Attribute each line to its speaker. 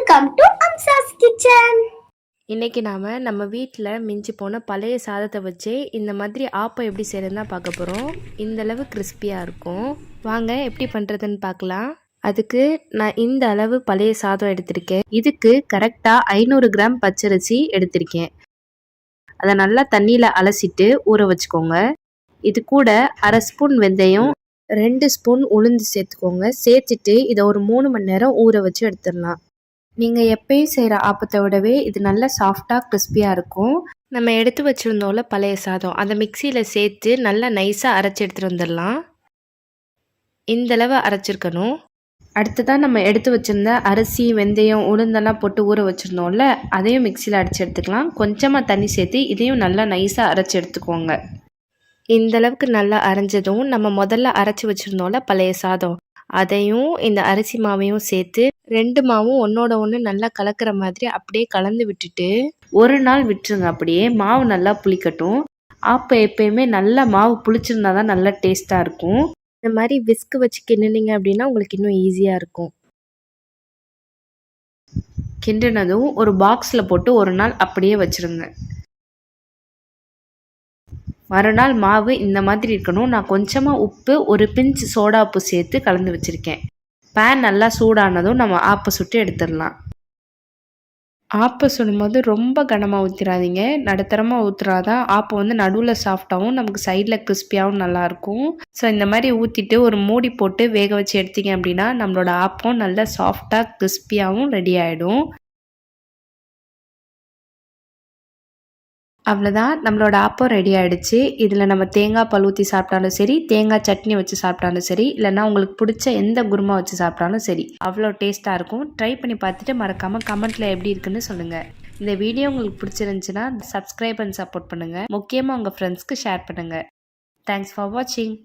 Speaker 1: Welcome to அம்சாஸ் kitchen.
Speaker 2: இன்றைக்கி நம்ம வீட்டில் மிஞ்சி போன பழைய சாதத்தை வச்சு இந்த மாதிரி ஆப்பம் எப்படி செய்கிறதுன்னு பார்க்க போகிறோம். இந்தளவு கிறிஸ்பியாக இருக்கும். வாங்க எப்படி பண்ணுறதுன்னு பார்க்கலாம். அதுக்கு நான் இந்த அளவு பழைய சாதம் எடுத்திருக்கேன். இதுக்கு கரெக்டாக 500 கிராம் பச்சரிசி எடுத்திருக்கேன். அதை நல்லா தண்ணியில் அலசிட்டு ஊற வச்சுக்கோங்க. இது கூட 1/2 ஸ்பூன் வெந்தயம், 2 ஸ்பூன் உளுந்து சேர்த்துக்கோங்க. சேர்த்துட்டு இதை ஒரு 3 மணி நேரம் ஊற வச்சு எடுத்துடலாம். நீங்கள் எப்பயும் செய்கிற ஆப்பத்தை விடவே இது நல்லா சாஃப்டாக கிறிஸ்பியாக இருக்கும். நம்ம எடுத்து வச்சுருந்தோம்ல பழைய சாதம், அதை மிக்சியில் சேர்த்து நல்லா நைஸாக அரைச்சி எடுத்துகிட்டு வந்துடலாம். இந்தளவு அரைச்சிருக்கணும். அடுத்ததான் நம்ம எடுத்து வச்சுருந்த அரிசி, வெந்தயம், உளுந்தெல்லாம் போட்டு ஊற வச்சுருந்தோம்ல, அதையும் மிக்சியில் அரைச்சி எடுத்துக்கலாம். கொஞ்சமாக தண்ணி சேர்த்து இதையும் நல்லா நைஸாக அரைச்சி எடுத்துக்கோங்க. இந்தளவுக்கு நல்லா அரைஞ்சதும் நம்ம முதல்ல அரைச்சி வச்சுருந்தோம்ல பழைய சாதம், அதையும் இந்த அரிசி மாவையும் சேர்த்து 2 மாவும் ஒன்றோட ஒன்று நல்லா கலக்கிற மாதிரி அப்படியே கலந்து விட்டுட்டு ஒரு நாள் விட்டுருங்க. அப்படியே மாவு நல்லா புளிக்கட்டும். ஆப்பம் எப்பயுமே நல்லா மாவு புளிச்சிருந்தா தான் நல்லா டேஸ்ட்டாக இருக்கும். இந்த மாதிரி விஸ்கு வச்சு கிண்டுனீங்க அப்படின்னா உங்களுக்கு இன்னும் ஈஸியாக இருக்கும். கிண்டினதும் ஒரு பாக்ஸில் போட்டு ஒரு நாள் அப்படியே வச்சுருங்க. மறுநாள் மாவு இந்த மாதிரி இருக்கணும். நான் கொஞ்சமாக உப்பு, ஒரு பிஞ்ச் சோடா உப்பு சேர்த்து கலந்து வச்சுருக்கேன். பேன் நல்லா சூடானதும் நம்ம ஆப்பை சுட்டு எடுத்துடலாம். ஆப்பை சுடும்போது ரொம்ப கனமாக ஊற்றிடாதீங்க, நடுத்தரமாக ஊற்றுறாதான் ஆப்பம் நடுவில் சாஃப்டாகவும் நமக்கு சைடில் கிறிஸ்பியாகவும் நல்லாயிருக்கும். ஸோ இந்த மாதிரி ஊற்றிட்டு ஒரு மூடி போட்டு வேக வச்சு எடுத்தீங்க அப்படின்னா நம்மளோட ஆப்பம் நல்லா சாஃப்டாக கிறிஸ்பியாகவும் ரெடி ஆகிடும். அவ்வளோதான், நம்மளோட ஆப்பம் ரெடி ஆகிடுச்சு. இதில் நம்ம தேங்காய் பால் ஊற்றி சாப்பிட்டாலும் சரி, தேங்காய் சட்னி வச்சு சாப்பிட்டாலும் சரி, இல்லைனா உங்களுக்கு பிடிச்ச எந்த குருமா வச்சு சாப்பிட்டாலும் சரி, அவ்வளோ டேஸ்ட்டாக இருக்கும். ட்ரை பண்ணி பார்த்துட்டு மறக்காமல் கமெண்ட்டில் எப்படி இருக்குன்னு சொல்லுங்கள். இந்த வீடியோ உங்களுக்கு பிடிச்சிருந்துச்சுன்னா சப்ஸ்கிரைப் அண்ட் சப்போர்ட் பண்ணுங்கள். முக்கியமாக உங்கள் ஃப்ரெண்ட்ஸ்க்கு ஷேர் பண்ணுங்கள். தேங்க்ஸ் ஃபார் வாட்சிங்.